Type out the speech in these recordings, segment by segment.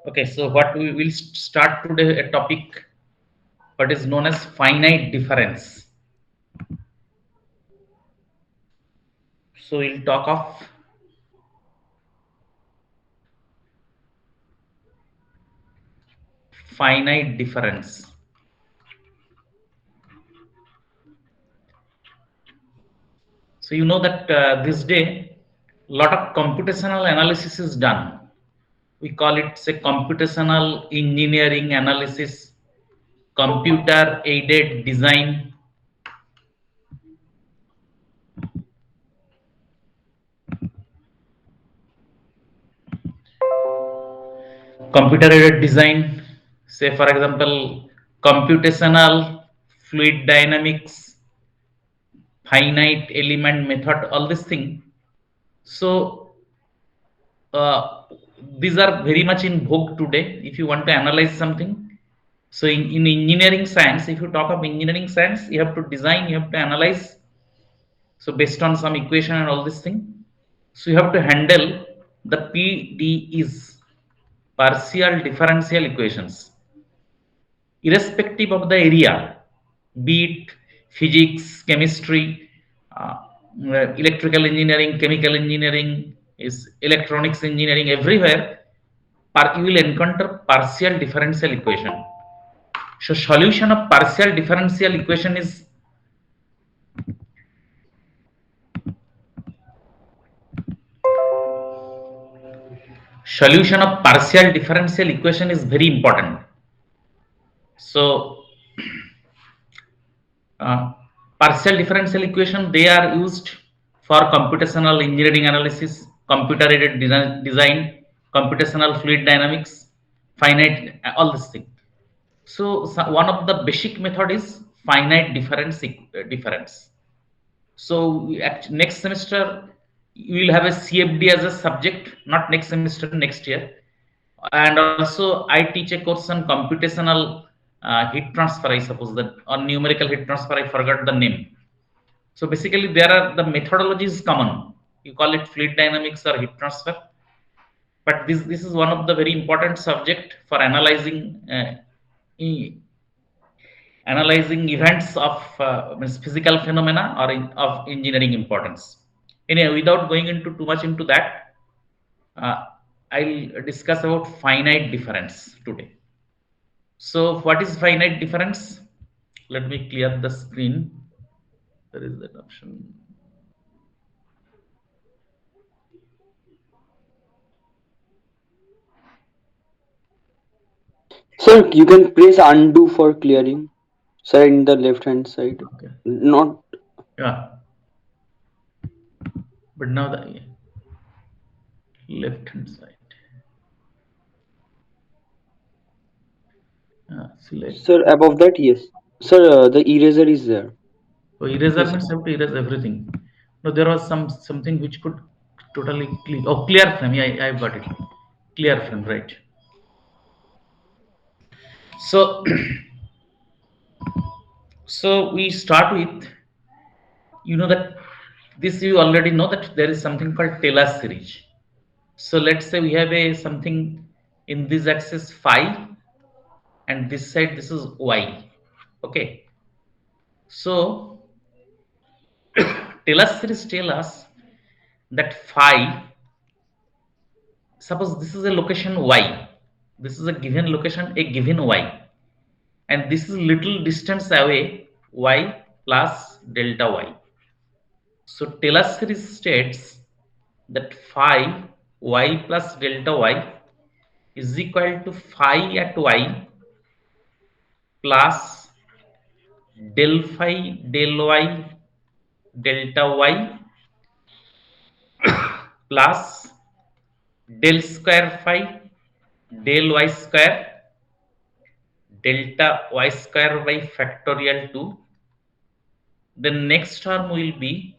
Okay, so what we will start today a topic what is known as finite difference. So we'll talk of finite difference. So you know that this day lot of computational analysis is done. We call it say computational engineering analysis, computer aided design. Computer aided design, say for example computational fluid dynamics, finite element method, all this thing. So uh, these are very much in vogue today if you want to analyze something. So in engineering science, if you talk of engineering science, you have to design, you have to analyze, so based on some equation and all this thing. So you have to handle the PDEs, partial differential equations, irrespective of the area, be it physics, chemistry, uh, electrical engineering, chemical engineering, is electronics engineering, everywhere you will encounter partial differential equation. So solution of partial differential equation is very important. So uh, partial differential equation, they are used for computational engineering analysis, computer aided design, computational fluid dynamics, finite, all this thing. So one of the basic method is finite difference. So next semester you will have a CFD as a subject, not next semester, next year. And also I teach a course on computational heat transfer, I suppose, that on numerical heat transfer, I forgot the name. So basically there are the methodology is common, you call it fluid dynamics or heat transfer, but this is one of the very important subject for e- analyzing events of means physical phenomena or of engineering importance. Anyway, without going into too much into that, uh, I'll discuss about finite difference today. So what is finite difference? Let me clear the screen. There is that option. Sir, you can press undo for clearing. Sir, in the left hand side. Okay. Not. Yeah. But now the left hand side. Select. Sir, above that, yes. Sir, the eraser is there. So eraser Yes. means have to erase everything. No, there was something which could totally clear. Oh, clear frame. Yeah, I got it. Clear frame, right? So, so we start with, you know that this you already know that there is something called Taylor series. So let's say we have a something in this axis phi, and this side this is y. Okay. So Taylor series tell us that phi, suppose this is a location y, this is a given location, a given y, and this is little distance away, y plus delta y. So Taylor series states that phi y plus delta y is equal to phi at y plus del phi del y delta y plus del square phi del y square delta y square by factorial 2. The next term will be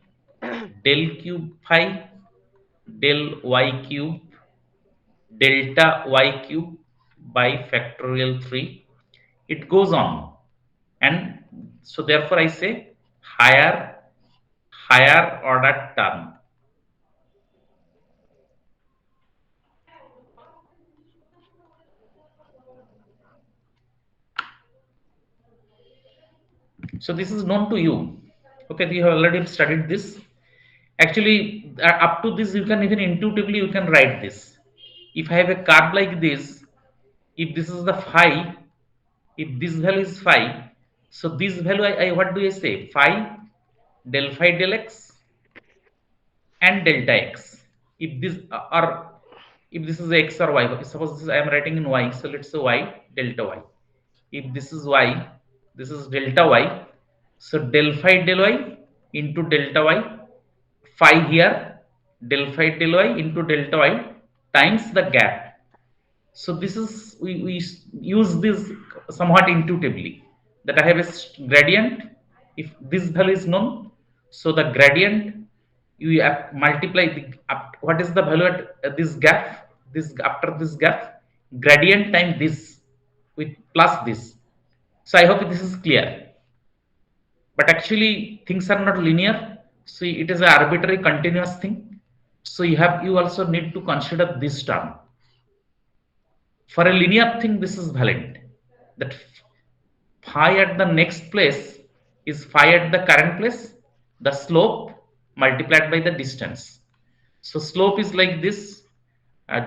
del cube phi del y cube delta y cube by factorial 3. It goes on, and so therefore I say higher higher order term. So this is known to you. Okay, you have already studied this. Actually, up to this you can even intuitively you can write this. If I have a curve like this, if this is the phi, if this value is phi, so this value I what do I say? Phi del phi del x and delta x. If this or if this is x or y, suppose this is, I am writing in y, so let's say y delta y. If this is y, this is delta y. So del phi del y into delta y, phi here, del phi del y into delta y times the gap. So this is we use this somewhat intuitively, that I have a gradient. If this value is known, so the gradient you multiply the what is the value at this gap, this after this gap, gradient time this with plus this. So I hope this is clear. But actually things are not linear, so it is an arbitrary continuous thing. So you also need to consider this term. For a linear thing, this is valid. That phi at the next place is phi at the current place, the slope multiplied by the distance. So slope is like this,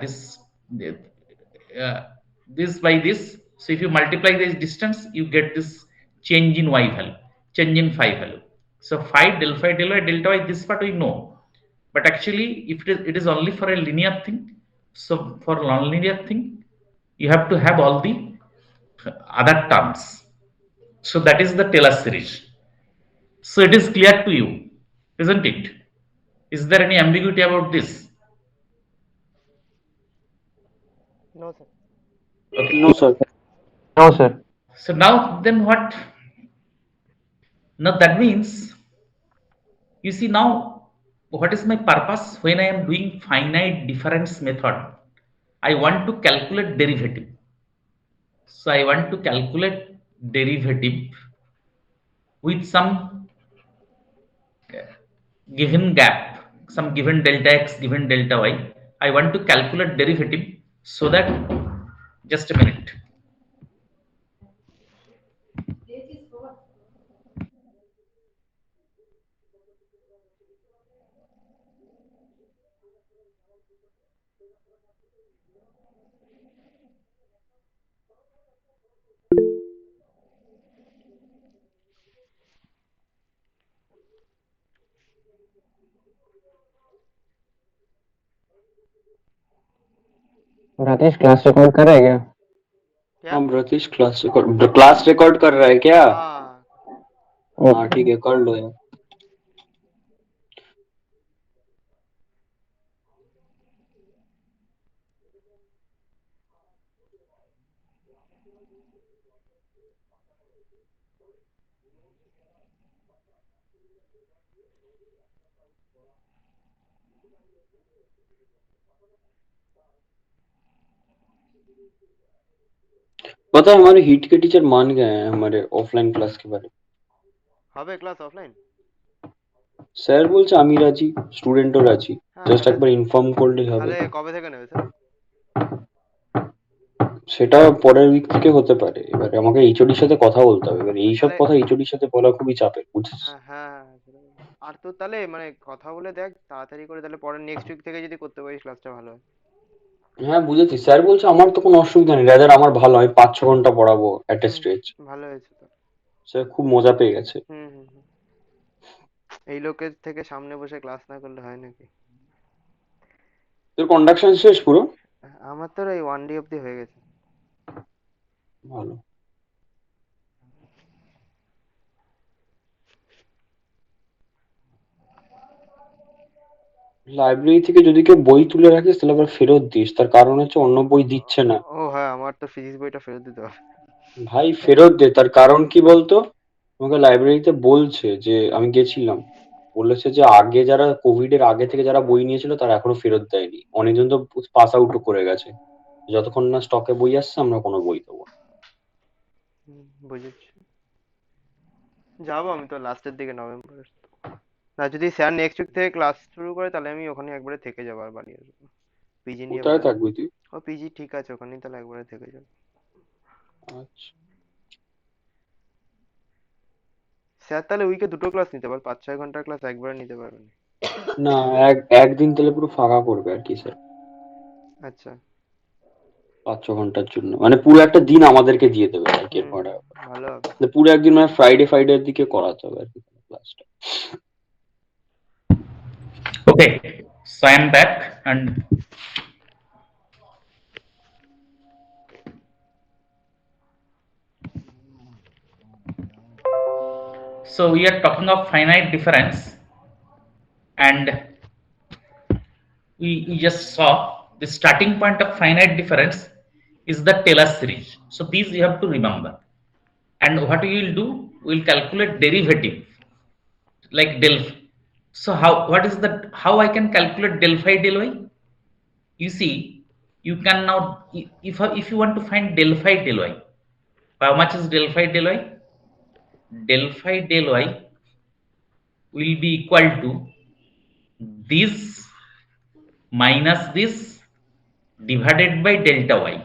this, uh, this by this. So if you multiply this distance, you get this change in y value, change in phi value. So phi del y delta y, this part we know. But actually, if it is only for a linear thing, so for non-linear thing, you have to have all the other terms. So that is the Taylor series. So it is clear to you, isn't it? Is there any ambiguity about this? No, sir. Okay. No, sir. No, sir. So now then what? Now that means, you see now, what is my purpose when I am doing finite difference method? I want to calculate derivative. So I want to calculate derivative with some given gap, some given delta x, given delta y. I want to calculate derivative so that, just a minute. Rakesh class record कर रहा है क्या? क्या? हाँ ब्रतीश class record कर रहा है क्या? हाँ। हाँ ठीक है, कर लो यार। पता है हमारे हीट के टीचर मान गए हैं हमारे ऑफलाइन क्लास के बारे में। হবে ক্লাস অফলাইন? স্যার বলছে আমি রাজি, স্টুডেন্টও রাজি, হ্যাঁ, জাস্ট তাহলে একবার ইনফর্ম করলেই হবে। তাহলে কবে থেকে নেবে স্যার? সেটা পরের উইক থেকে হতে পারে। এবারে আমাকে এইচওডির সাথে কথা বলতে হবে। এবার এইসব তাহলে কথা এইচওডির সাথে বলা খুবই চাপের, বুঝেছিস? হ্যাঁ, হ্যাঁ, হ্যাঁ, সেটা বলবো। আর তো তাহলে মানে কথা বলে দেখ তাড়াতাড়ি করে, তাহলে পরের নেক্সট উইক থেকে যদি করতে পারিস ক্লাসটা ভালো হয়। হ্যাঁ বুঝেছি, স্যার বলছে আমার তো কোনো অসুবিধা নেই, রাদার আমার ভালো, আমি 5-6 ঘন্টা পড়াবো অ্যাট এ হুম, স্ট্রেচ। ভালো হয়েছে তো। স্যার খুব মজা পেয়ে গেছে। হুম, হুম, হুম। এই লোকের থেকে সামনে বসে ক্লাস না করলে হয় নাকি? তোর কন্ডাকশন শেষ পুরো? আমার তো এই 1D অব্দি হয়ে গেছে। ভালো। লাইব্রেরি থেকে যদি কেউ বই তুলে রাখিস তাহলে আবার ফেরত দিস, তার কারণ হচ্ছে অন্য বই দিচ্ছে না। ও হ্যাঁ, আমার তো ফিজিক্স বইটা ফেরত দিতে হবে। ভাই ফেরত দে, তার কারণ কি বলতো? আমাকে লাইব্রেরিতে বলছে যে, আমি গেছিলাম, বলেছে যে আগে যারা কোভিড এর আগে থেকে যারা বই নিয়েছিল তারা এখনো ফেরত দেয়নি, অনেকজন তো পাস আউটও করে গেছে। যতক্ষণ না স্টকে বই আসছে আমরা কোনো বই দেবো না। বুঝেছি। যাবো আমি তো লাস্টের দিকে নভেম্বরের। না যদি স্যার নেক্সট উইক থেকে ক্লাস শুরু করে তাহলে আমি ওখানে একবারে থেকে যাবো, আর বাড়ি আসবো। পিজি নিয়ে কোথায় ভাড়া। থাকবি তুই? ও পিজি ঠিক আছে, ওখানেই তাহলে একবারে থেকে যাবো। আচ্ছা। স্যার তাহলে উইকে দুটো ক্লাস নিতে পারবে, 5-6 ঘন্টার ক্লাস একবারে নিতে পারবেন? না, একদিন তাহলে পুরো ফাঁকা করবে আর কি স্যার, আচ্ছা। 5-6 ঘন্টার জন্য, মানে পুরো একটা দিন আমাদেরকে দিয়ে দেবে আর কি। এরকম একটা ব্যাপার। ভালো হবে। মানে পুরো একদিন, মানে ফ্রাইডের দিকে করাতে হবে আর কি ক্লাসটা। Okay, so I am back, and so we are talking of finite difference, and we just saw the starting point of finite difference is the Taylor series. So these you have to remember. And what we will do, we will calculate derivative like del. So how, what is that? How I can calculate del phi del y? You see, you can now, if you want to find del phi del y, how much is del phi del y? Del phi del y will be equal to this minus this divided by delta y.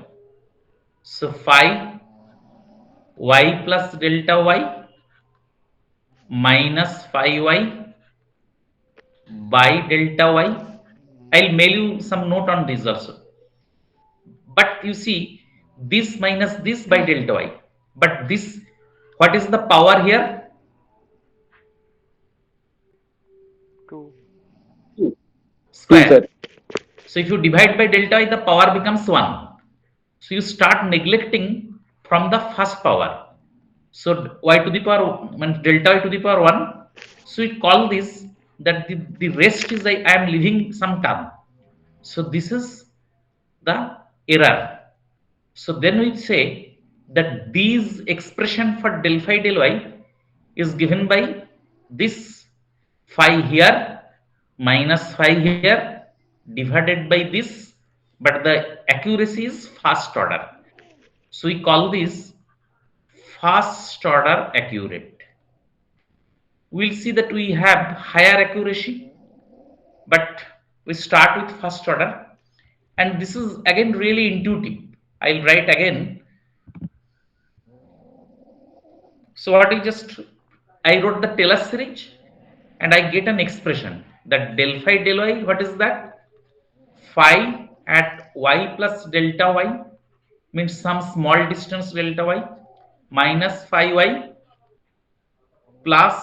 So phi y plus delta y minus phi y by delta y. I'll mail you some note on this also. But you see, this minus this by delta y. But this, what is the power here? 2. Two, Square. sir. So if you divide by delta y, the power becomes 1. So you start neglecting from the first power. So y to the power, when delta y to the power 1. So we call this that the rest is I am leaving some term. So this is the error. So then we say that these expression for del phi del y is given by this phi here minus phi here divided by this, but the accuracy is first order. So we call this first order accurate. We'll see that we have higher accuracy, but we start with first order, and this is again really intuitive. I'll write again. So what I wrote the Taylor series, and I get an expression that del phi del y, what is that? Phi at y plus delta y means some small distance delta y minus phi y plus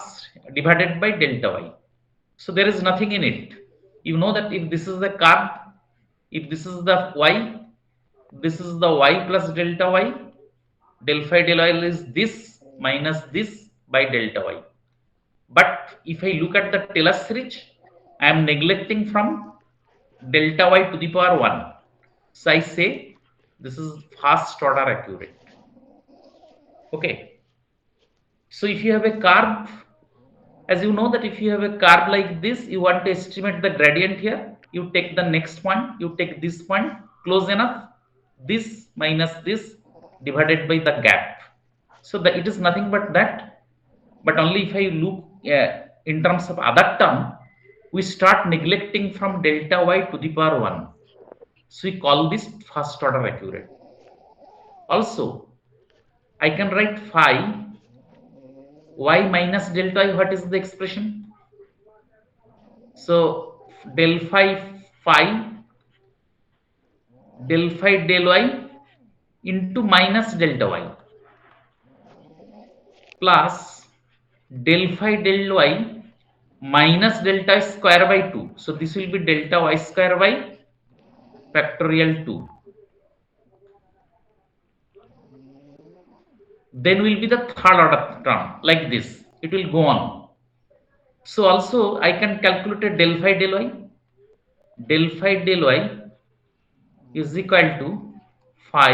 divided by delta y. So there is nothing in it. You know that if this is the curve, if this is the y, this is the y plus delta y, del phi del y is this minus this by delta y. But if I look at the Taylor series, I am neglecting from delta y to the power 1. So I say this is first order accurate. Okay. So if you have a curve, as you know that if you have a curve like this, you want to estimate the gradient here, you take the next point, you take this point, close enough, this minus this divided by the gap. So that it is nothing but that, but only if I look in terms of other term, we start neglecting from delta y to the power 1. So we call this first order accurate. Also, I can write phi y minus delta y. What is the expression? So del phi del y into minus delta y plus del phi del y minus delta square by 2. So this will be delta y square by factorial 2. Then will be the third order term like this. It will go on. So also I can calculate a del phi del y. Del phi del y is equal to phi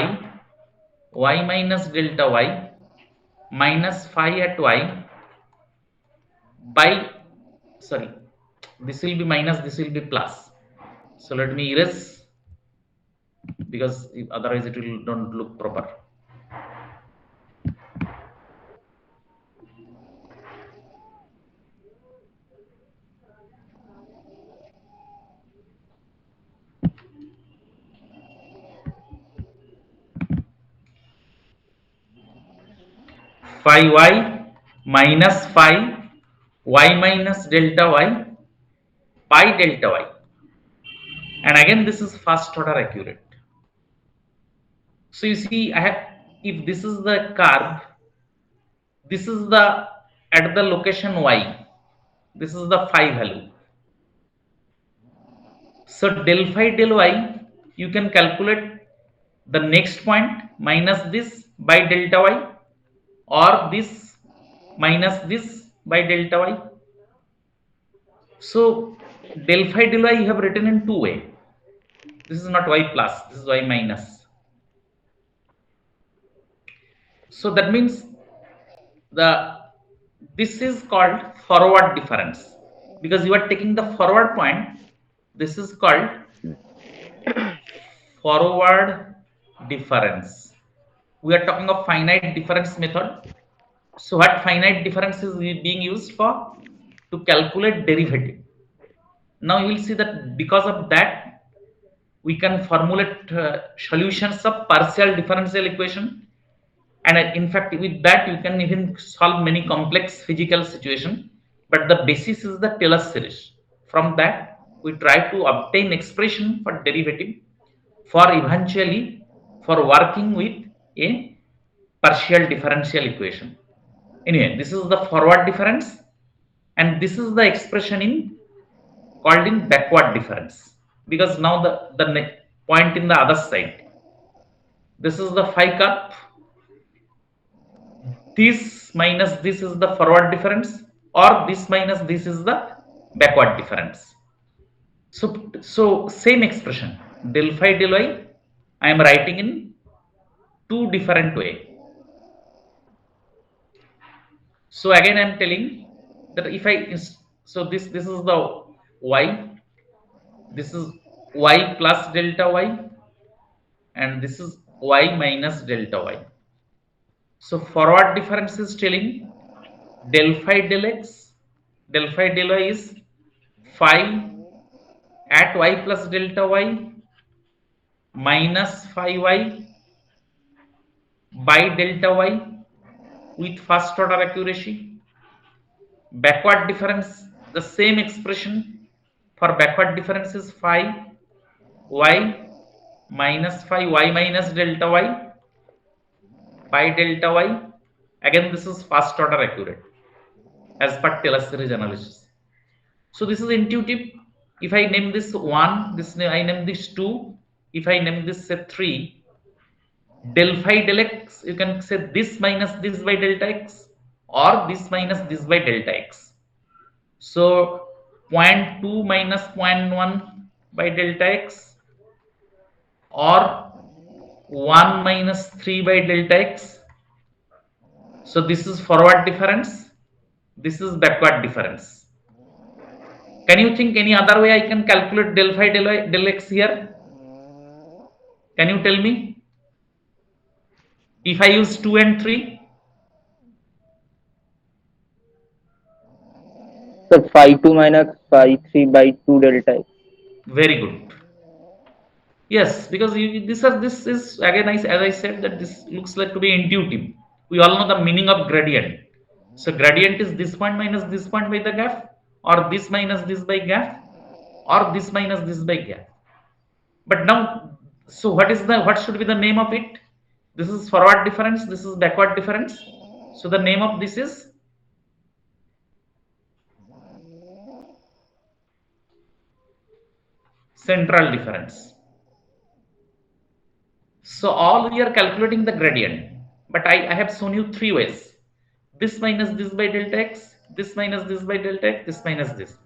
y minus delta y minus phi at y by, sorry, this will be minus, this will be plus. So let me erase, because otherwise it will don't look proper. Phi y minus phi y minus delta y pi delta y, and again this is first order accurate. So you see, I have, if this is the curve, this is the at the location y, this is the phi value. So del phi del y, you can calculate the next point minus this by delta y, or this minus this by delta y. So del phi del y you have written in two way. This is not y plus, this is y minus. So that means the this is called forward difference, because you are taking the forward point. This is called forward difference. We are talking of finite difference method. So what finite difference is being used for? To calculate derivative. Now you will see that because of that we can formulate solutions of partial differential equation, and in fact with that you can even solve many complex physical situation. But the basis is the Taylor series. From that we try to obtain expression for derivative, for eventually for working with a partial differential equation. Anyway, this is the forward difference, and this is the expression in called in backward difference, because now the point in the other side, this is the phi curve, this minus this is the forward difference, or this minus this is the backward difference. So same expression del phi del y I am writing in two different way. So again I am telling that if I so this is the y, this is y plus delta y, and this is y minus delta y. So forward difference is telling del phi del x, del phi del y is phi at y plus delta y minus phi y by delta y with first order accuracy. Backward difference, the same expression for backward difference is phi y minus phi y minus delta y by delta y. Again this is first order accurate as per Taylor series analysis. So this is intuitive. If I name this 1, this I name this 2, if I name this say 3, del phi del x, you can say this minus this by delta x, or this minus this by delta x. So 0.2 minus 0.1 by delta x, or 1 minus 3 by delta x. So this is forward difference, this is backward difference. Can you think any other way I can calculate del phi del y del x here? Can you tell me? If I use 2 and 3? So phi 2 minus phi 3 by 2 delta x. Very good. Yes, because this is again, as I said, that this looks like to be intuitive. We all know the meaning of gradient. So gradient is this point minus this point by the graph, or this minus this by graph, or this minus this by graph. But now, so what should be the name of it? This is forward difference, this is backward difference. So the name of this is central difference. So all we are calculating the gradient, but I have shown you three ways: this minus this by delta x, this minus this by delta x, this minus this.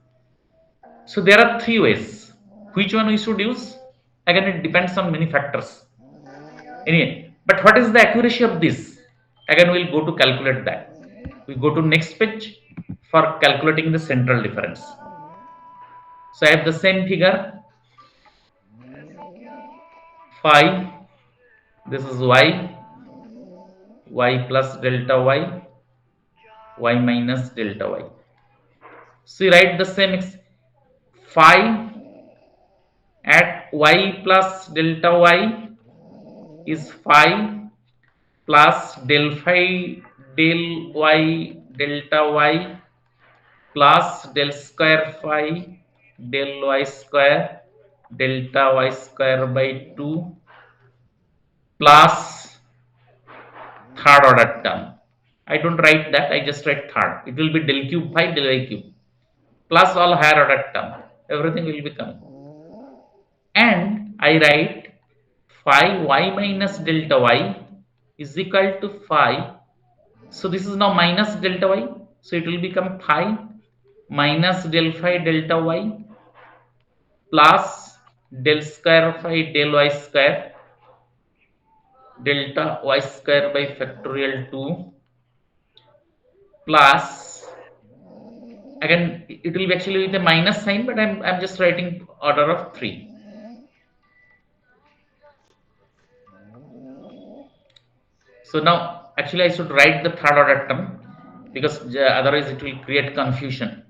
So there are three ways. Which one we should use? Again, it depends on many factors. Anyway, but what is the accuracy of this? Again, we'll go to calculate that. We go to next page for calculating the central difference. So I have the same figure. Phi, this is y plus delta y minus delta y. So you write the same phi at y plus delta y is phi plus del phi del y delta y plus del square phi del y square delta y square by 2 plus third order term. I don't write that, I just write third. It will be del cube phi del y cube plus all higher order term. Everything will be coming. And I write phi y minus delta y is equal to phi. So this is now minus delta y. So it will become phi minus del phi delta y plus del square phi del y square delta y square by factorial 2 plus, again it will be actually with a minus sign, but I'm just writing order of 3. So now actually I should write the third order term because otherwise it will create confusion.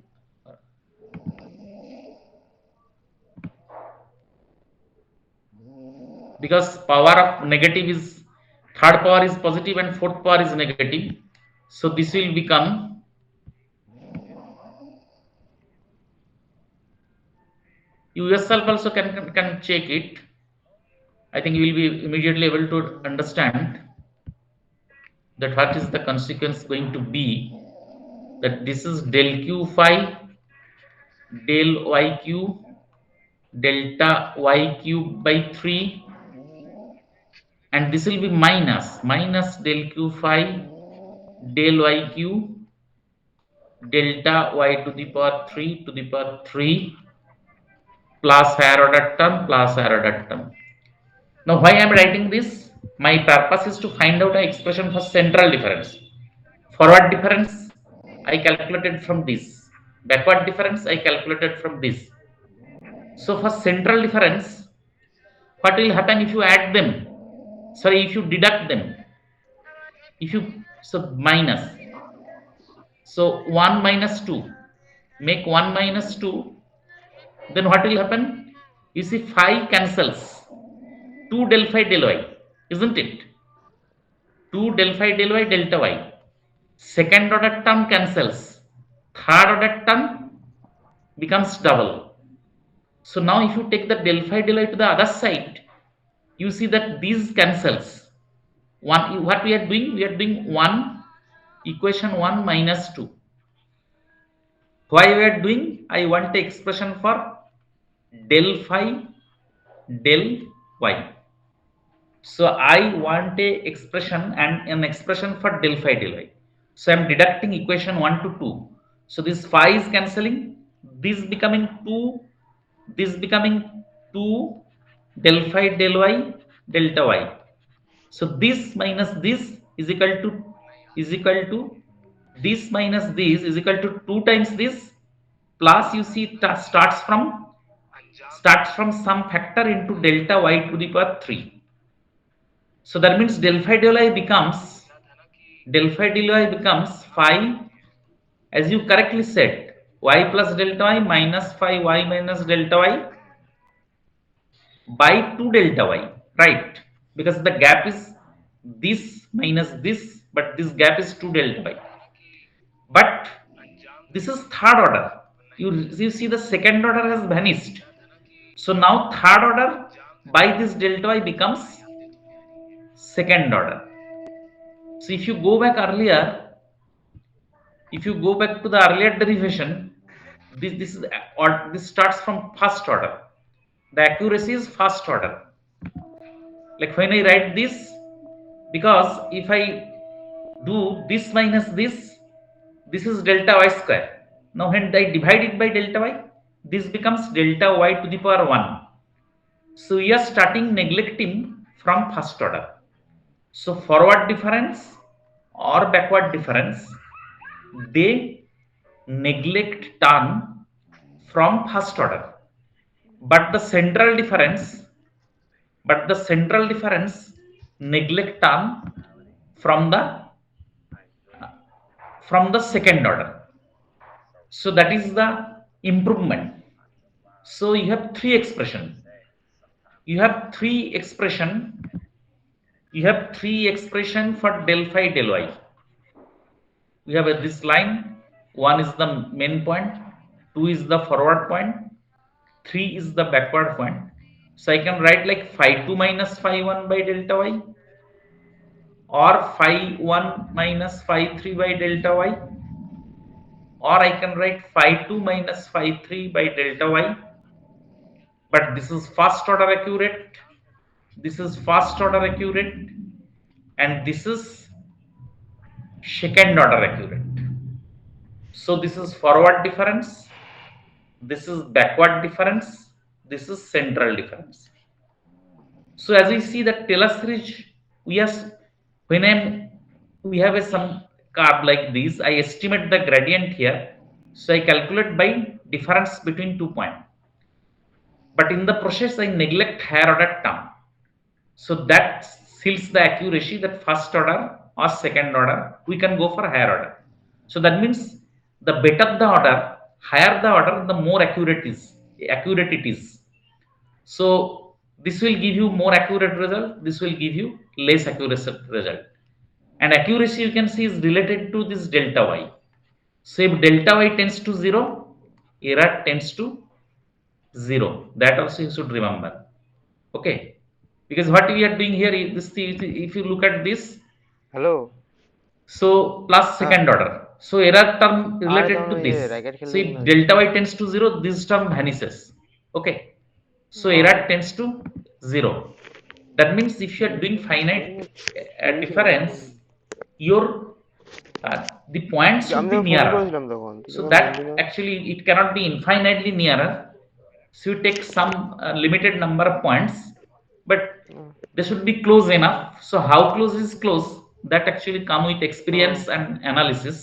Because power of negative is, third power is positive and fourth power is negative, so this will become you yourself also can check it. I think you will be immediately able to understand that what is the consequence going to be, that this is del q phi del y cube delta y cube by 3, and this will be minus del q phi del y cube delta y to the power 3 plus higher order term plus higher order term. Now why I am writing this? My purpose is to find out an expression for central difference. Forward difference I calculated from this. Backward difference I calculated from this. So for central difference, what will happen if you add them? Sorry, if you deduct them. If you minus. So 1 minus 2. Make 1 minus 2. Then what will happen? You see phi cancels. 2 del phi del y, isn't it? 2 del phi del y delta y. Second order term cancels. Third order term becomes double. So now if you take the del phi del y to the other side, you see that these cancels. What we are doing? We are doing equation 1 minus 2. Why we are doing? I want the expression for del phi del y. So I want a expression and an expression for del phi del y. So I am deducting equation 1 to 2. So this phi is cancelling, this becoming 2, this becoming 2 del phi del y delta y. So this minus this is equal to this minus this is equal to 2 times this, plus you see it starts from some factor into delta y to the power 3. So that means del phi del y becomes phi, as you correctly said, y plus delta y minus phi y minus delta y by 2 delta y, right? Because the gap is this minus this, but this gap is 2 delta y. But this is third order. You see the second order has vanished. So now third order by this delta y becomes second order. So if you go back earlier, if you go back to the earlier derivation, this starts from first order. The accuracy is first order. Like when I write this, because if I do this minus this is delta y square. Now when I divide it by delta y, this becomes delta y to the power 1. So we are starting neglecting from first order. So forward difference or backward difference, they neglect term from first order, but the central difference neglect term from the second order. So that is the improvement. So you have three expression for del phi del y. we have this line. 1 is the main point, 2 is the forward point, 3 is the backward point. So I can write like phi 2 minus phi 1 by delta y, or phi 1 minus phi 3 by delta y, or I can write phi 2 minus phi 3 by delta y. But this is first order accurate, this is first order accurate, and this is second order accurate. So this is forward difference, this is backward difference, this is central difference. So as we see that Taylor series, we have, we have some curve like this, I estimate the gradient here, so I calculate by difference between 2 points. But in the process I neglect higher order term, so that seals the accuracy that first order or second order we can go for higher order. So that means the better the order, higher the order, the more accurate it is. So this will give you more accurate result, this will give you less accurate result. And accuracy you can see is related to this delta y. So if delta y tends to 0, error tends to 0. That also you should remember. Okay, because what we are doing here is this, if you look at this, hello, so plus হ্যাঁ second order, so error term আরে related তখন to ওই this. Racket So খেলতে if না delta y tends to 0, this term vanishes. Okay, so error tends to 0. That means if you are doing finite difference, your the points should আমি be তোকে phone nearer. করেছিলাম তখন, তুই So যখন that বললি না। actually it cannot be infinitely nearer. So you take some limited number of points, but they should be close enough. So how close is close? That actually come with experience and analysis.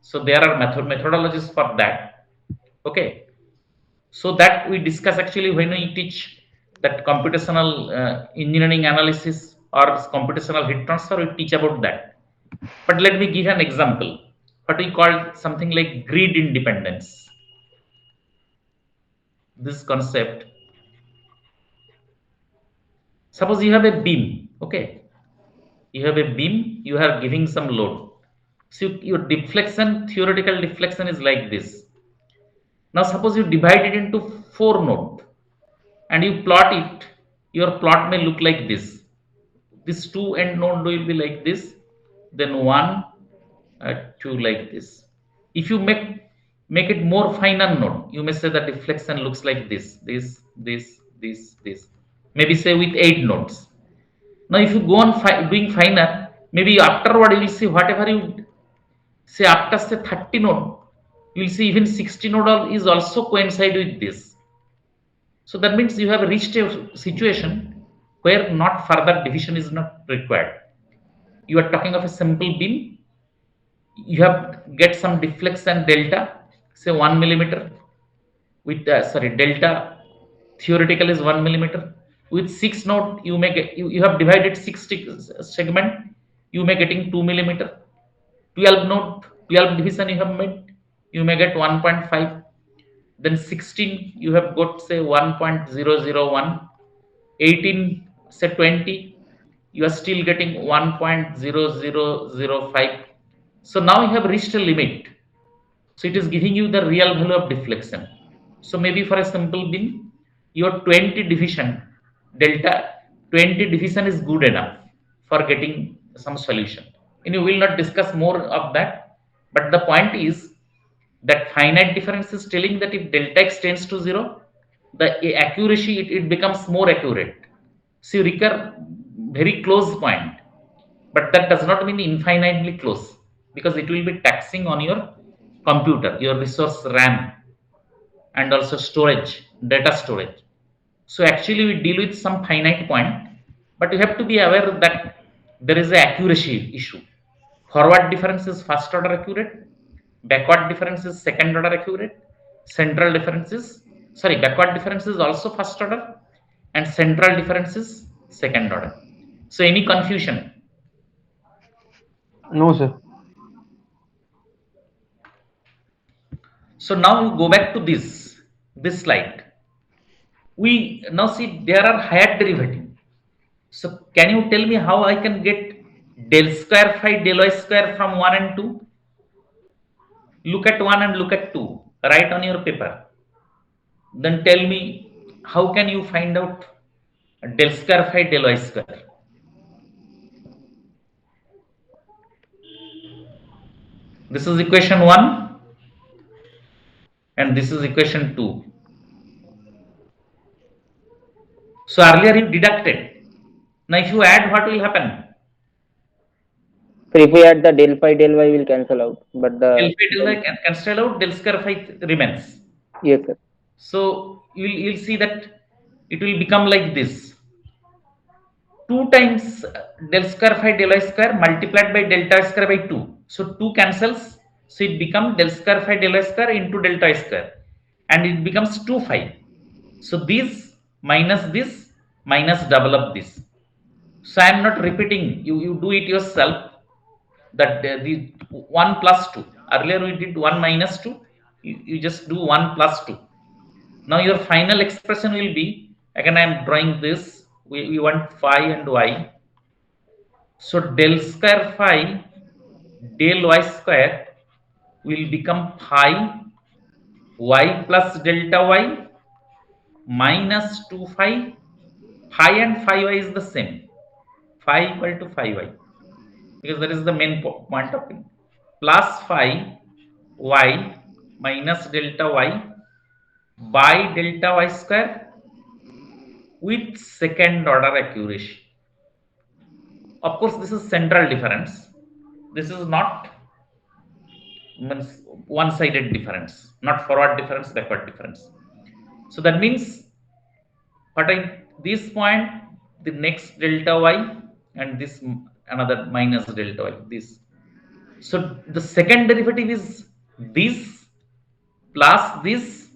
So there are methodologies for that. Okay. So that we discuss actually when we teach that computational engineering analysis or computational heat transfer, we teach about that. But let me give an example. What we call something like grid independence. This concept. Suppose you have a beam, okay? You have a beam, you are giving some load. So your deflection, theoretical deflection is like this. Now suppose you divide it into 4 nodes and you plot it. Your plot may look like this. This 2 end node will be like this, then 1, 2 like this. If you make it more finer node, you may say the deflection looks like this, maybe say with 8 nodes. Now if you go on doing finer, maybe afterward you will see whatever you say after say 30 node, you will see even 60 node is also coincide with this. So that means you have reached a situation where not further division is not required. You are talking of a simple beam, you have get some deflection delta, say 1 millimeter with sorry, delta theoretical is 1 millimeter. With 6 node you may get, you have divided 6 segment, you may getting 2 millimeter. 12 node, 12 division you have made, you may get 1.5. Then 16 you have got say 1.001. 18 say 20, you are still getting 1.0005. So now you have reached a limit, so it is giving you the real value of deflection. So maybe for a simple beam, your 20 division delta 20 division is good enough for getting some solution. And you will not discuss more of that, but the point is that finite difference is telling that if delta x tends to 0, the accuracy it becomes more accurate. So you recur very close point, but that does not mean infinitely close, because it will be taxing on your computer, your resource RAM, and also storage, data storage. So actually we deal with some finite point, but you have to be aware that there is a accuracy issue. Forward difference is first order accurate, backward difference is second order accurate, central difference is, sorry, backward difference is also first order, and central difference is second order. So any confusion? No, sir. So now you go back to this slide. We now see there are higher derivative. So can you tell me how I can get del square phi del y square from 1 and 2? Look at 1 and look at 2. Write on your paper. Then tell me, how can you find out del square phi del y square? This is equation 1 and this is equation 2. So earlier you deducted. Now if you add, what will happen? So if we add the del phi del y will cancel out, but the Del phi del y can cancel out, del square phi remains. yes sir. So you'll see that it will become like this: 2 times del square phi del y square multiplied by delta square by 2. So 2 cancels. So it becomes del square phi del y square into delta square, and it becomes 2 phi. So this minus double of this. So I am not repeating. You do it yourself. That the 1 plus 2. Earlier we did 1 minus 2. You just do 1 plus 2. Now your final expression will be, again I am drawing this. We want phi and y. So del square phi del y square will become phi y plus delta y minus 2 phi. Phi and phi y is the same. Phi equal to phi y, because that is the main point of it. Plus phi y minus delta y by delta y square with second order accuracy. Of course, this is central difference. This is not means one-sided difference, not forward difference, backward difference. So that means what I this point, the next delta y, and this another minus delta y. This. So the second derivative is this plus this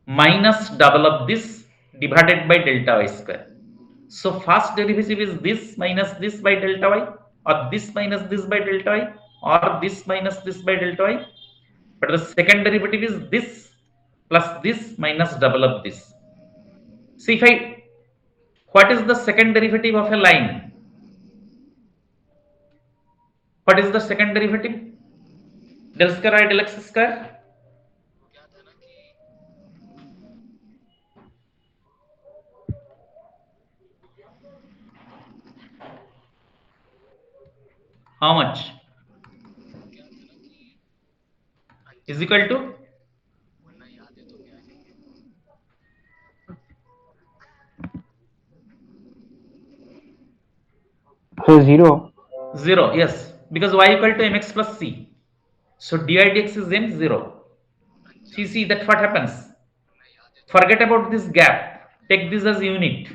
minus double of this divided by delta y square. So first derivative is this minus this by delta y, or this minus this by delta y, or this minus this by delta y. But the second derivative is this plus this minus double of this. See, if I, what is the second derivative of a line? What is the second derivative? Del square y del x square. How much? Is equal to So 0. 0. Yes, because y equal to mx plus c. So di dx is in 0. See that what happens. Forget about this gap. Take this as unit.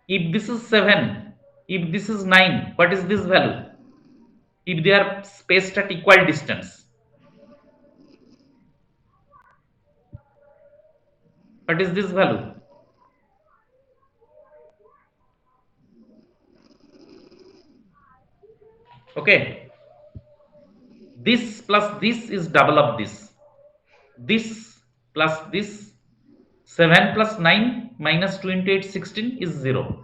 If this is 7, if this is 9, what is this value? If they are spaced at equal distance, what is this value? Okay, this plus this is double of this. This plus this, 7 plus 9 minus 2 into 8, 16 is 0.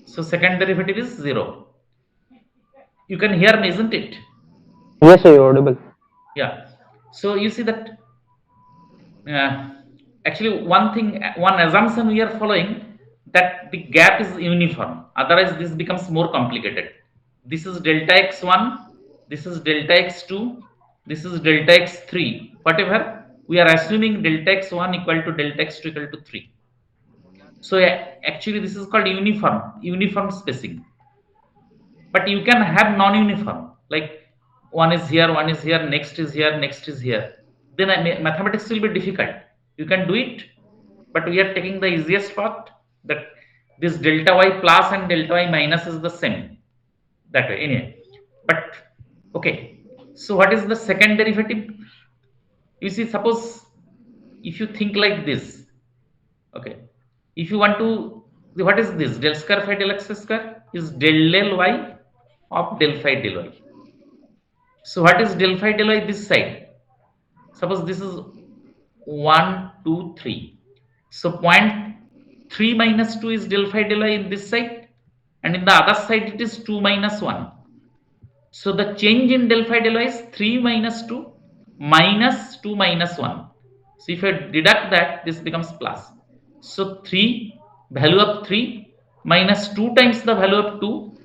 So second derivative is 0. You can hear me, isn't it? Yes, sir, you're audible. Yeah. So you see that actually one assumption we are following, that the gap is uniform. Otherwise, this becomes more complicated. This is delta x1, this is delta x2, this is delta x3. Whatever, we are assuming delta x1 equal to delta x2 equal to 3. So actually, this is called uniform spacing. But you can have non-uniform, like one is here, one is here, next is here, next is here. Then mathematics will be difficult. You can do it, but we are taking the easiest path, that this delta y plus and delta y minus is the same, that way anyway. But okay, so what is the second derivative? You see, suppose if you think like this, okay, if you want to, what is this? Del square phi del x square is del y of del phi del y. So what is del phi del y this side? Suppose this is 1, 2, 3. So point 3 minus 2 is del phi del y in this side, and in the other side it is 2 minus 1. So the change in del phi del y is 3 minus 2 minus 2 minus 1. So if I deduct that, this becomes plus. So 3, value of 3 minus 2 times the value of 2,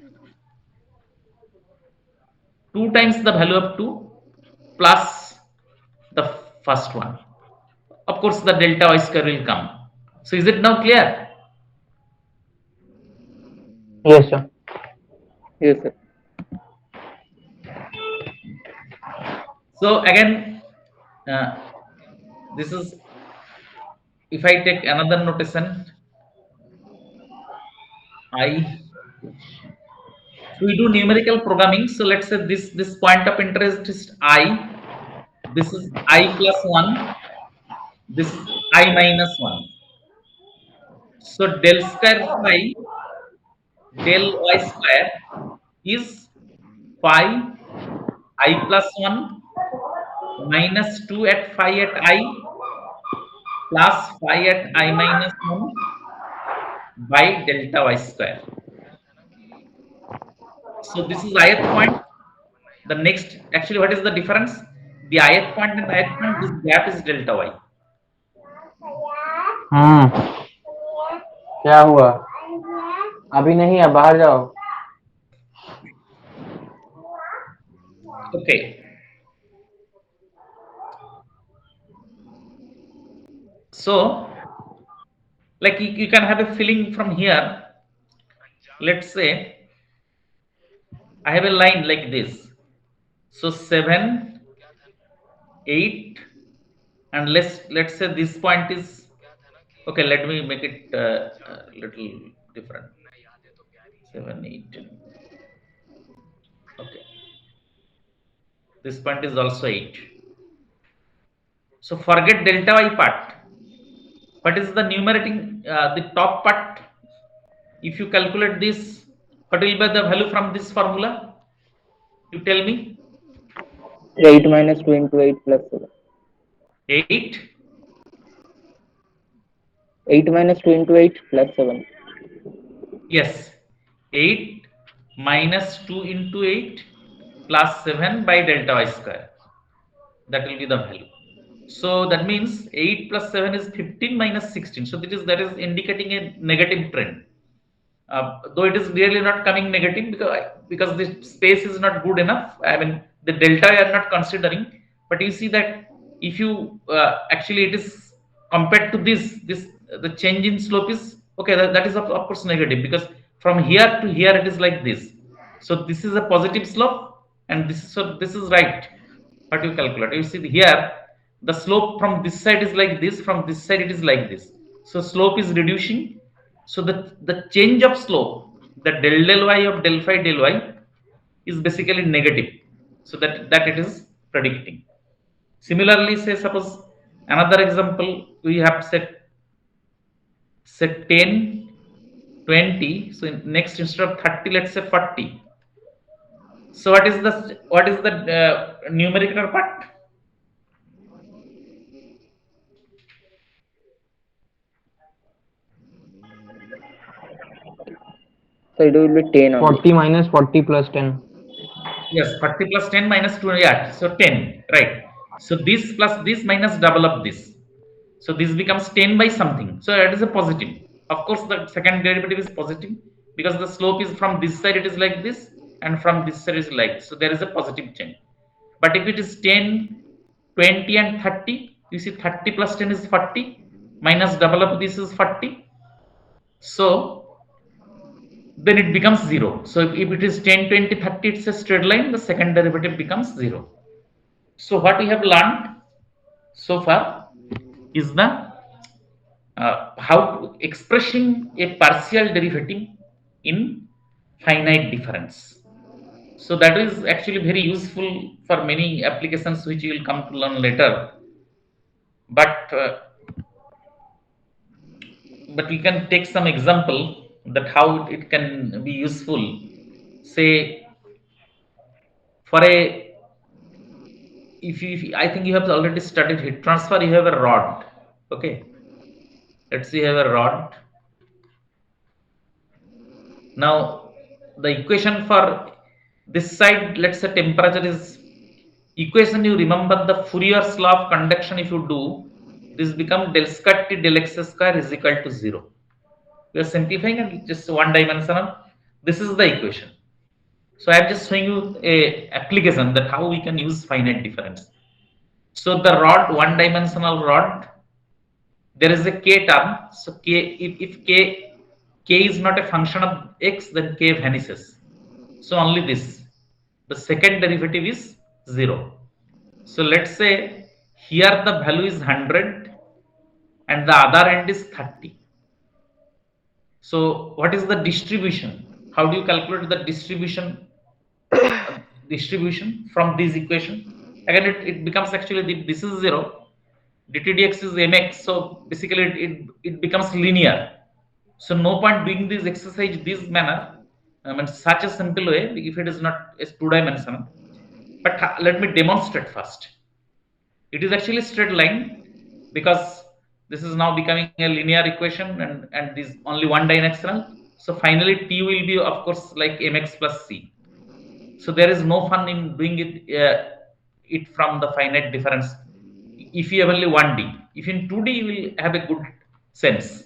2 times the value of 2 plus the first one. Of course, the delta y square will come. So is it now clear? Yes, sir. Yes, sir. So again, this is, if I take another notation, I, so we do numerical programming. So let's say this point of interest is I. This is I plus 1. This is I minus 1. So del square phi del y square is phi I plus 1 minus 2 at phi at I plus phi at I minus 1 by delta y square. So this is ith point. The next, actually, what is the difference? The ith point and the ith point, this gap is delta y. क्या हुआ? अभी नहीं है, बाहर जाओ. Okay. So, like you can have a feeling from here. Let's say I have a line like this. So 7, 8, and let's say this point is, okay. Let me make it little different. 7, 8. Okay. This point is also 8. So forget delta y part. What is the numerating, the top part? If you calculate this, what will be the value from this formula? You tell me. 8 minus 2 into 8 plus 7. 8. 8 minus 2 into 8 plus 7. Yes. 8 minus 2 into 8 plus 7 by delta y square. That will be the value. So that means 8 plus 7 is 15 minus 16. So that is indicating a negative trend. Though it is really not coming negative because the space is not good enough. I mean, the delta I am not considering, but you see that if you actually it is compared to this the change in slope is okay. That is of course negative, because from here to here it is like this. So this is a positive slope, and this is right. What you calculate? You see here the slope from this side is like this. From this side it is like this. So slope is reducing. So the change of slope, the del y of del phi del y is basically negative. So that it is predicting. Similarly, say suppose another example, we have set 10, 20. So next, instead of 30, let's say 40. So what is the numerator part? So it will be 10 only. 40 minus 40 plus 10. Yes, 40 plus 10 minus 2, yeah, so 10, right? So this plus this minus double of this. So this becomes 10 by something. So it is a positive. Of course, the second derivative is positive because the slope is from this side, it is like this, and from this side is like this. So there is a positive change. But if it is 10, 20, and 30, you see 30 plus 10 is 40, minus double of this is 40. So then it becomes 0. So if it is 10, 20, 30, it's a straight line, the second derivative becomes 0. So what we have learned so far is the how to expressing a partial derivative in finite difference. So that is actually very useful for many applications which you will come to learn later. But we can take some example that how it can be useful. Say for a, if I think you have already studied heat transfer, you have a rod. Okay, let's say you have a rod. Now the equation for this side, let's say temperature is equation, you remember the Fourier's law of conduction. If you do, this become del square T del x square is equal to 0. We are simplifying and just one dimensional. This is the equation. So I am just showing you a application that how we can use finite difference. So the rod, one dimensional rod, there is a k term. So k, if k is not a function of x, then k vanishes. So only this. The second derivative is 0. So let's say here the value is 100 and the other end is 30. So what is the distribution? How do you calculate the distribution from this equation? Again, it becomes actually this is 0, dt dx is mx, so basically it becomes linear. So no point doing this exercise this manner. I mean, such a simple way if it is not a two-dimensional. But let me demonstrate first. It is actually straight line because this is now becoming a linear equation and this only one dimensional. So finally t will be of course like mx plus c. So there is no fun in doing it from the finite difference if you have only 1D. If in 2D you will have a good sense.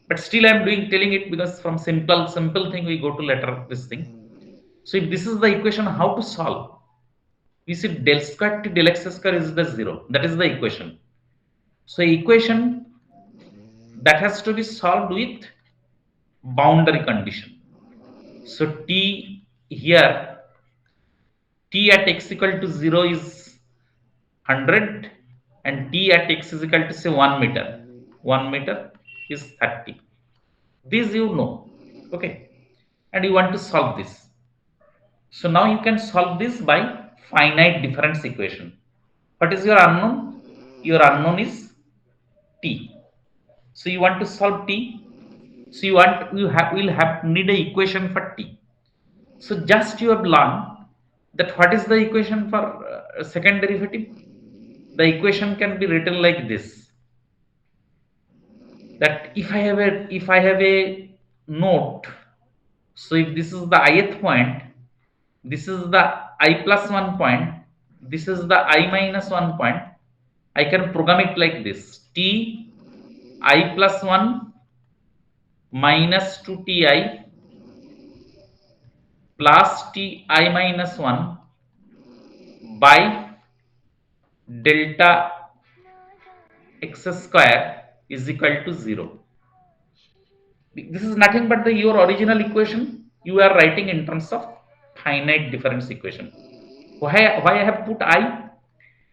But still I am telling it because from simple thing we go to later this thing. So if this is the equation, how to solve? We see del square T del x square is the 0. That is the equation. So equation that has to be solved with boundary condition. So T here, T at x equal to 0 is 100 and T at x is equal to say 1 meter. 1 meter is 30. This you know, okay, and you want to solve this. So now you can solve this by finite difference equation. What is your unknown? Your unknown is T. So you want to solve T. So you will have need a equation for T. So just you have learned that what is the equation for second derivative. The equation can be written like this. That if I have a note, so if this is the ith point, this is the I plus 1 point, this is the I minus 1 point, I can program it like this: T I plus 1 minus 2 Ti plus Ti minus 1 by delta x square is equal to 0. This is nothing but your original equation you are writing in terms of finite difference equation. Why I have put I?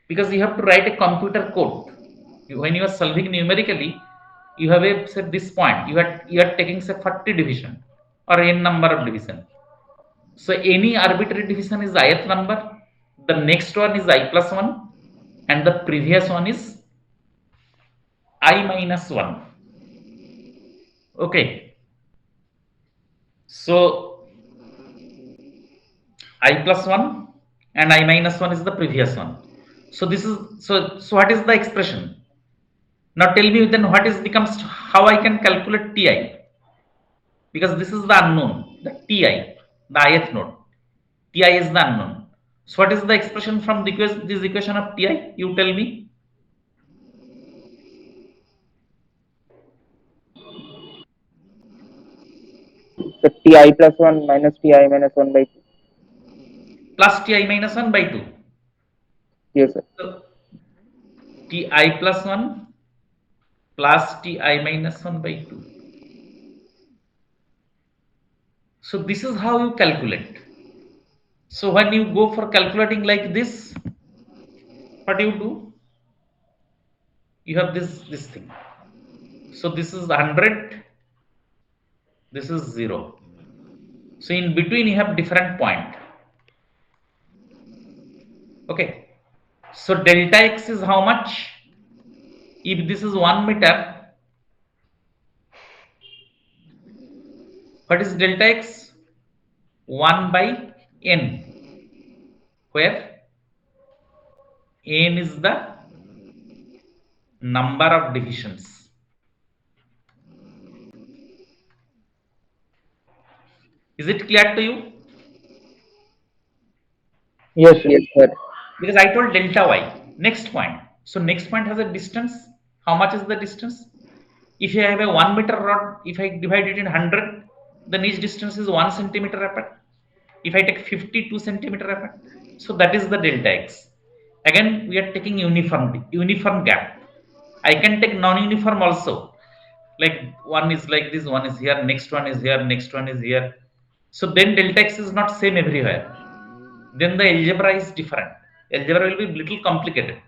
Because you have to write a computer code. When you are solving numerically, you have a say this point. You are taking say 40 division or n number of division. So any arbitrary division is ith number. The next one is I plus 1 and the previous one is I minus 1. Okay. So I plus 1 and I minus 1 is the previous one. So this is so what is the expression? Now tell me then what is becomes how I can calculate Ti, because this is the unknown, the Ti, the ith node. Ti is the unknown. So what is the expression from this equation of Ti? You tell me. So Ti plus 1 minus Ti minus 1 by 2. Plus Ti minus 1 by 2. Yes, sir. So Ti plus 1 plus Ti minus 1 by 2. So this is how you calculate. So when you go for calculating like this, what you do? You have this thing. So this is 100, this is 0. So in between you have different point. Okay. So delta x is how much? If this is 1 meter, what is delta x? 1 by n, where n is the number of divisions. Is it clear to you? Yes, sir. Yes, sir. because I told delta y, next point. So next point has a distance. How much is the distance? If you have a 1 meter rod, if I divide it in 100, then each distance is 1 centimeter apart. If I take 52 centimeter apart, so that is the delta x. Again, we are taking uniform gap. I can take non-uniform also. Like one is like this, one is here, next one is here, next one is here. So then delta x is not same everywhere. Then the algebra is different. Algebra will be little complicated.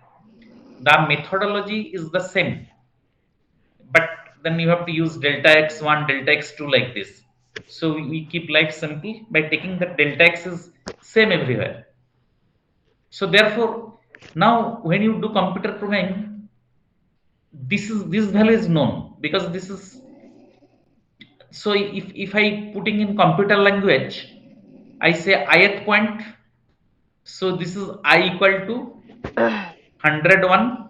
The methodology is the same, but then you have to use delta x1, delta x2 like this. So we keep life simple by taking that delta x is same everywhere. So therefore, now when you do computer programming, this value is known, because this is, so if I putting in computer language, I say ith point, so this is I equal to 101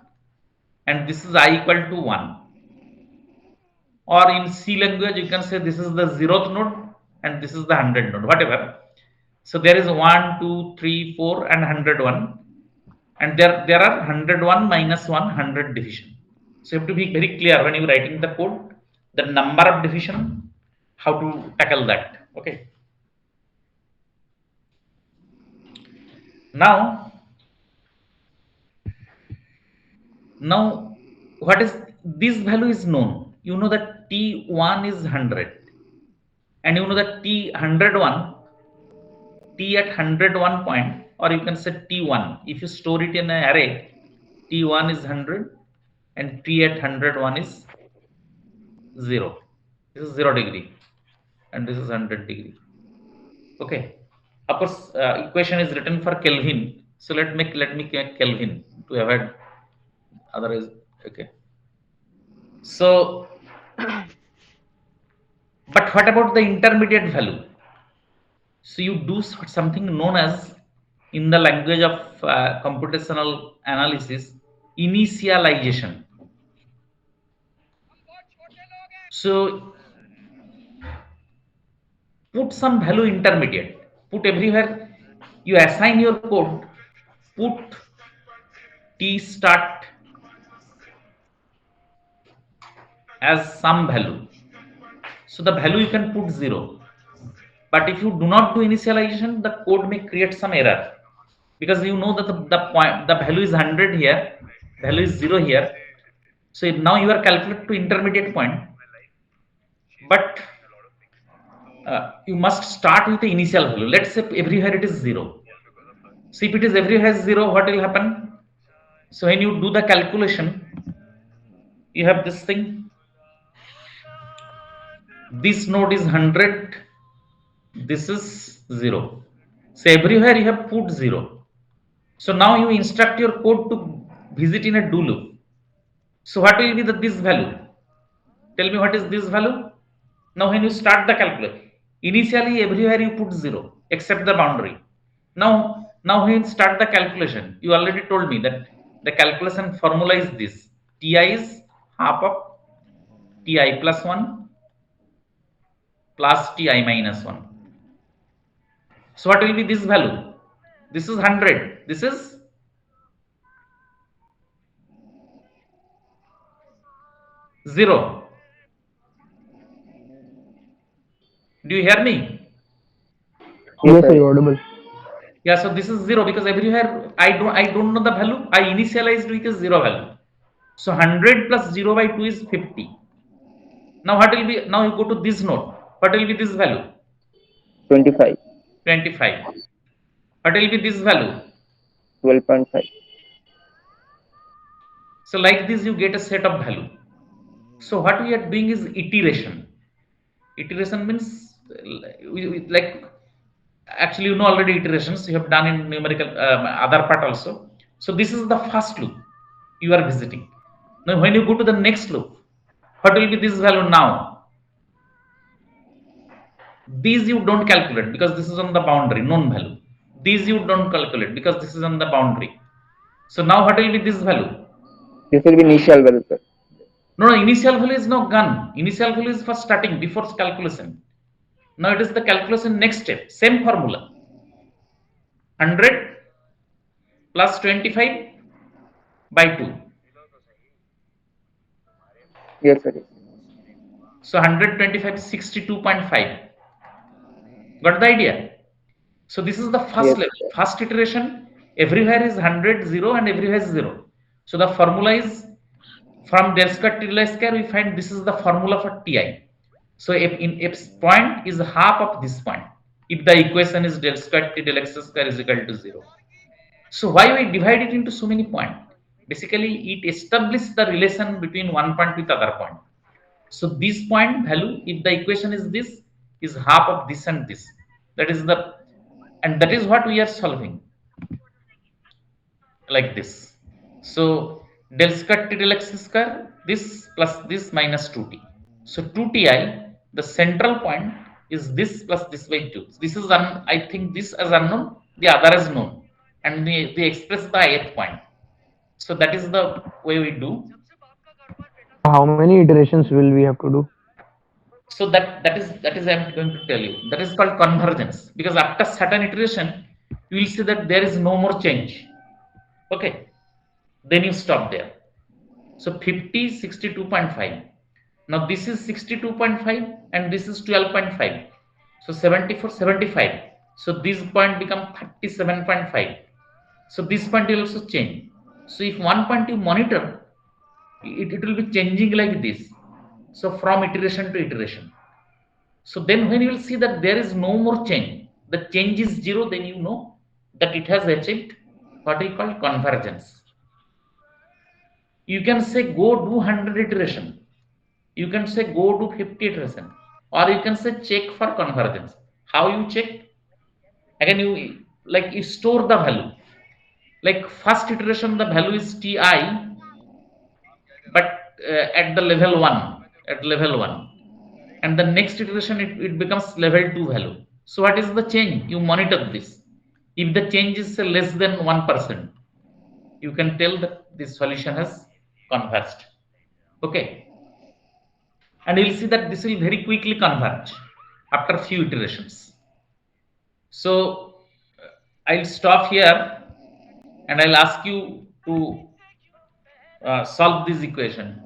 and this is I equal to 1. Or in C language, you can say this is the 0th node and this is the 100 node, whatever. So there is 1, 2, 3, 4 and 101, and there are 101 minus 100 division. So you have to be very clear when you're writing the code, the number of division, how to tackle that. Okay. Now what is this value is known. You know that T1 is 100, and you know that T101, T at 101 point, or you can say T1. If you store it in an array, T1 is 100 and T at 101 is 0. This is 0 degree and this is 100 degree. Okay. Of course, equation is written for Kelvin. So let me make Kelvin to avoid otherwise. Okay. So, but what about the intermediate value? So you do something known as, in the language of computational analysis, initialization. So put some value intermediate, put everywhere, you assign your code, put T start as some value. So the value you can put 0. But if you do not do initialization, the code may create some error, because you know that the value is 100 here, value is 0 here. So now you are calculated to intermediate point, but you must start with the initial value. Let's say everywhere it is 0. So if it is everywhere has 0, what will happen? So when you do the calculation, you have this thing. This node is 100. This is 0. So everywhere you have put 0. So now you instruct your code to visit in a do loop. So what will be this value? Tell me what is this value? Now when you start the calculation, initially everywhere you put 0 except the boundary. Now when you start the calculation, you already told me that the calculation formula is this: Ti is half of Ti plus 1 plus Ti minus 1. So what will be this value? This is 100. This is 0. Do you hear me? Yes, sir, you're audible. Yeah, so this is 0 because everywhere I don't know the value. I initialized with a 0 value. So 100 plus 0 by 2 is 50. Now what will be, now you go to this node. What will be this value? 25, 25. What will be this value? 12.5. So like this you get a set of value. So what we are doing is iteration. Iteration means like, actually you know already iterations you have done in numerical other part also. So this is the first loop you are visiting. Now when you go to the next loop, what will be this value now? These you don't calculate because this is on the boundary, known value. These you don't calculate because this is on the boundary. So now what will be this value? This will be initial value, sir. No, initial value is not gone. Initial value is for starting, before calculation. Now it is the calculation next step, same formula. 100 plus 25 by 2. Yes, sir. So 125 is 62.5. Got the idea? So this is the first Yes, level. sir. First iteration, everywhere is 100, 0 and everywhere is 0. So the formula is from del square till square, we find this is the formula for Ti. So if point is half of this point, if the equation is del square t del x square is equal to 0. So why we divide it into so many points? Basically, it establishes the relation between one point with other point. So this point value, if the equation is this, is half of this and this. That is the, and that is what we are solving like this. So del square t del x square, this plus this minus 2t. So 2ti, the central point is this plus this by 2. This is I think this as unknown, the other is known, and we express the ith point. So that is the way we do. How many iterations will we have to do? So that is I'm going to tell you. That is called convergence, because after certain iteration, you will see that there is no more change. Okay, then you stop there. So 50, 62.5. Now this is 62.5 and this is 12.5. So 74, 75. So this point become 37.5. So this point will also change. So if one point you monitor, it will be changing like this. So from iteration to iteration. So then when you will see that there is no more change, the change is zero, then you know that it has achieved what we call convergence. You can say go do 100 iteration. You can say go do 50 iteration. Or you can say check for convergence. How you check? Again, you like you store the value. Like first iteration, the value is ti, but at the level one, at level one, and the next iteration it becomes level 2 value. So what is the change? You monitor this. If the change is less than 1%, you can tell that this solution has converged. Okay, and you'll see that this will very quickly converge after few iterations. So I'll stop here and I'll ask you to solve this equation.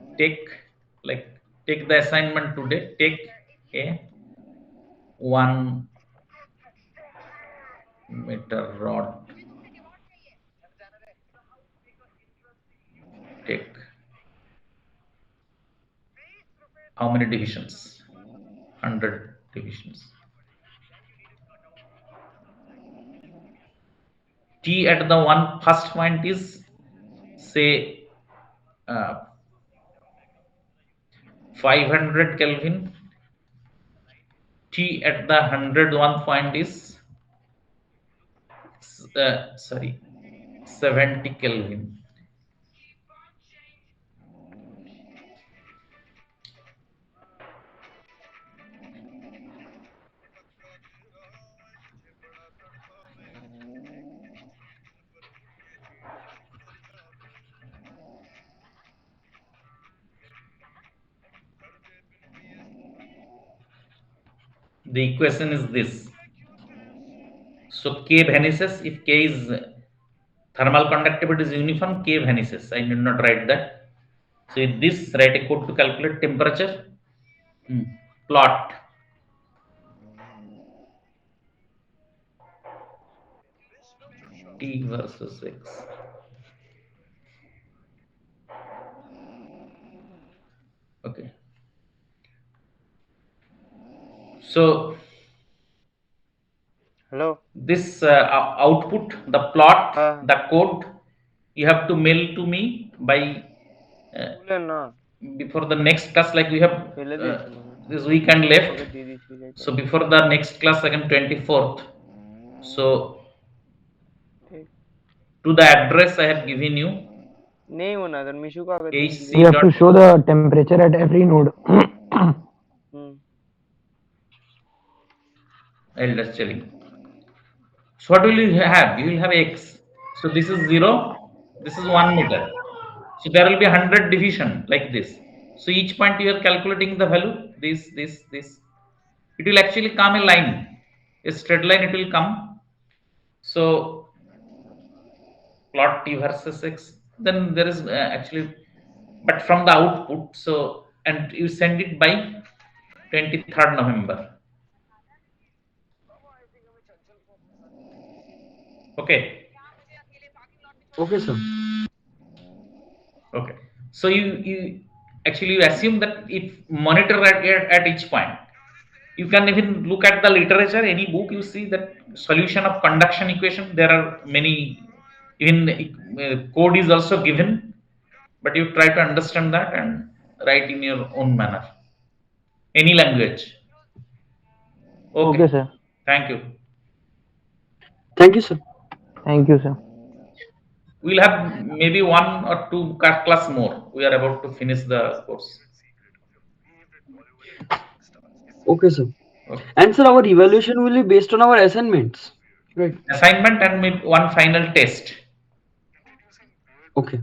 Like take the assignment today. Take a 1 meter rod. Take how many divisions? 100 divisions. T at the one first point is say uh, 500 Kelvin. T at the 101 point is sorry 70 Kelvin. The equation is this. So K vanishes if K is thermal conductivity is uniform, K vanishes. I did not write that. So in this, write a code to calculate temperature. Plot T versus X. Okay. So Hello. this output, the plot, হ্যাঁ the code, you have to mail to me by তুলেন না before the next class. Like we have ফেলে দিয়েছিলাম this weekend left. ওকে দিয়ে দিচ্ছি যাইতো So before the next class, again 24th. So ঠিক to the address I have given you, নেই মনে হয় তোর মিশুকে আগে তুমি HC We জিজ্ঞেস have dot. to show the temperature at every node. Hmm I'll just tell you. So what will you have? You will have X. So this is 0. This is 1 meter. So there will be 100 division like this. So each point you are calculating the value. This. It will actually come a line, a straight line. It will come. So plot t versus x, then there is actually, but from the output, so, and you send it by 23rd November. Okay. Okay, sir. Okay. So you actually you assume that if monitor at each point. You can even look at the literature, any book, you see that solution of conduction equation, there are many, even code is also given, but you try to understand that and write in your own manner, any language. Okay, Okay, sir. thank you. Thank you, sir. Thank you, sir. We'll have maybe one or two class more. We are about to finish the course. Okay, sir. Okay. And sir, our evaluation will be based on our assignments, right? Assignment and maybe one final test. Okay.